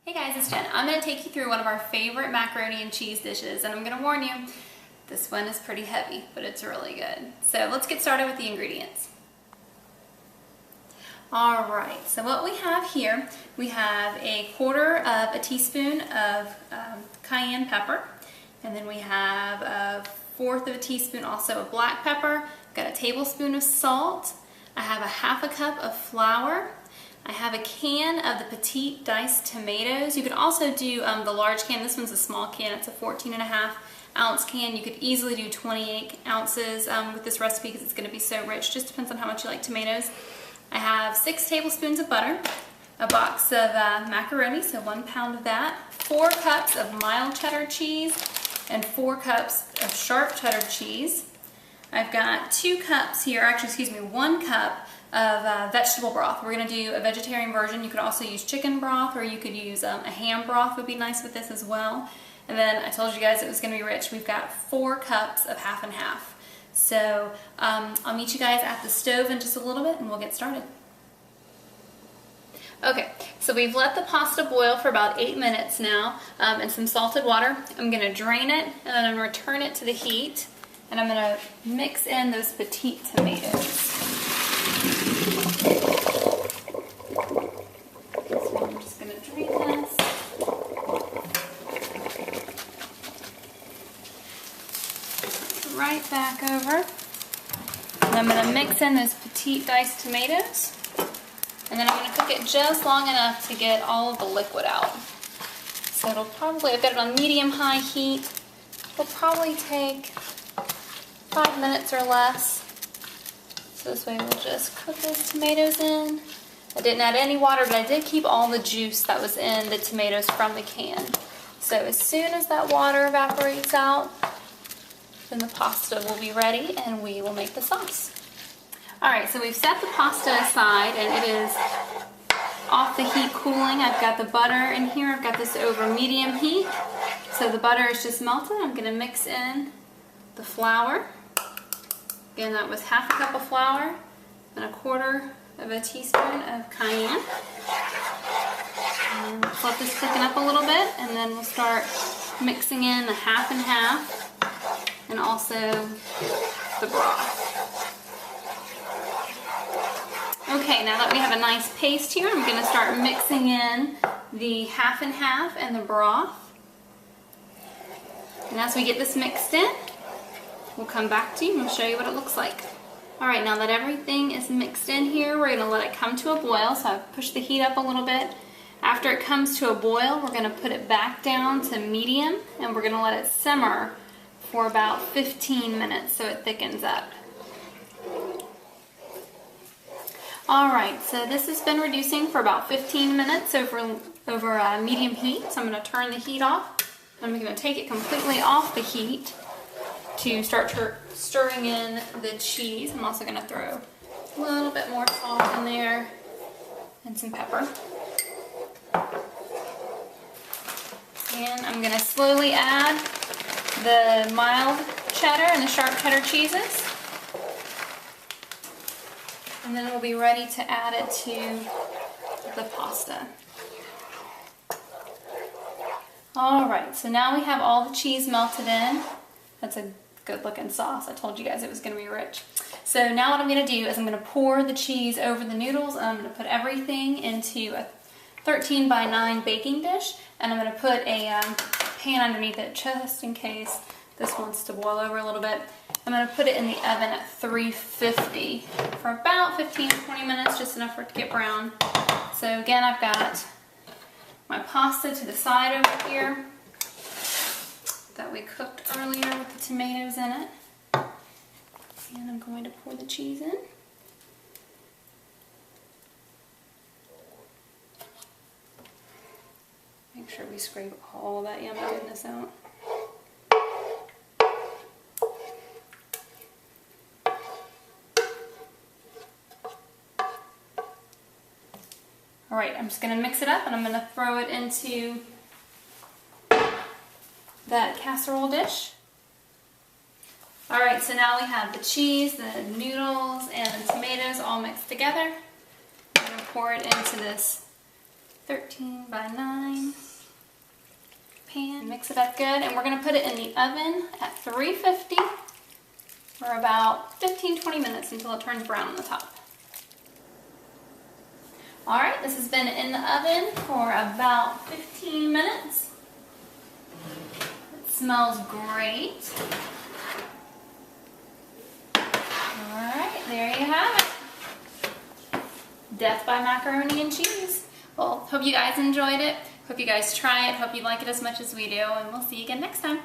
Hey guys, it's Jen. I'm going to take you through one of our favorite macaroni and cheese dishes, and I'm going to warn you, this one is pretty heavy, but it's really good. So let's get started with the ingredients. Alright, so what we have here, we have 1/4 teaspoon of cayenne pepper, and then we have 1/4 teaspoon also of black pepper. I've got a tablespoon of salt. I have 1/2 cup of flour. I have a can of the petite diced tomatoes. You could also do the large can. This one's a small can. It's a 14.5 ounce can. You could easily do 28 ounces with this recipe because it's going to be so rich. Just depends on how much you like tomatoes. I have 6 tablespoons of butter, a box of macaroni, so 1 pound of that, 4 cups of mild cheddar cheese, and 4 cups of sharp cheddar cheese. I've got 2 cups here, actually excuse me, 1 cup of vegetable broth. We're going to do a vegetarian version. You could also use chicken broth, or you could use a ham broth would be nice with this as well. And then I told you guys it was going to be rich. We've got 4 cups of half and half. So I'll meet you guys at the stove in just a little bit and we'll get started. Okay, so we've let the pasta boil for about 8 minutes now in some salted water. I'm going to drain it and then I'm going to return it to the heat, and I'm going to mix in those petite tomatoes. So I'm just going to drain this. Right back over. And I'm going to mix in those petite diced tomatoes. And then I'm going to cook it just long enough to get all of the liquid out. So it'll probably, I've got it on medium-high heat. It'll probably take 5 minutes or less. So this way we'll just cook those tomatoes in. I didn't add any water, but I did keep all the juice that was in the tomatoes from the can. So as soon as that water evaporates out, then the pasta will be ready and we will make the sauce. Alright, so we've set the pasta aside and it is off the heat cooling. I've got the butter in here. I've got this over medium heat. So the butter is just melted. I'm going to mix in the flour. Again, that was 1/2 cup of flour and 1/4 teaspoon of cayenne. And let's let this thicken up a little bit, and then we'll start mixing in the half and half and also the broth. Okay, now that we have a nice paste here, I'm going to start mixing in the half and half and the broth. And as we get this mixed in, we'll come back to you and we'll show you what it looks like. Alright, now that everything is mixed in here, we're going to let it come to a boil. So I've pushed the heat up a little bit. After it comes to a boil, we're going to put it back down to medium and we're going to let it simmer for about 15 minutes so it thickens up. Alright, so this has been reducing for about 15 minutes over medium heat. So I'm going to turn the heat off. I'm going to take it completely off the heat to start stirring in the cheese. I'm also going to throw a little bit more salt in there and some pepper. And I'm going to slowly add the mild cheddar and the sharp cheddar cheeses. And then we'll be ready to add it to the pasta. Alright, so now we have all the cheese melted in. That's a good looking sauce. I told you guys it was going to be rich. So now what I'm going to do is I'm going to pour the cheese over the noodles. I'm going to put everything into a 13 by 9 baking dish, and I'm going to put a pan underneath it just in case this wants to boil over a little bit. I'm going to put it in the oven at 350 for about 15 to 20 minutes, just enough for it to get brown. So again, I've got my pasta to the side over here that we cooked earlier with the tomatoes in it. And I'm going to pour the cheese in. Make sure we scrape all that yummy goodness out. Alright, I'm just going to mix it up and I'm going to throw it into that casserole dish. Alright, so now we have the cheese, the noodles, and the tomatoes all mixed together. I'm going to pour it into this 13 by 9 pan. Mix it up good, and we're going to put it in the oven at 350 for about 15-20 minutes until it turns brown on the top. Alright, this has been in the oven for about 15 minutes. It smells great. Alright, there you have it. Death by macaroni and cheese. Well, hope you guys enjoyed it. Hope you guys try it. Hope you like it as much as we do. And we'll see you again next time.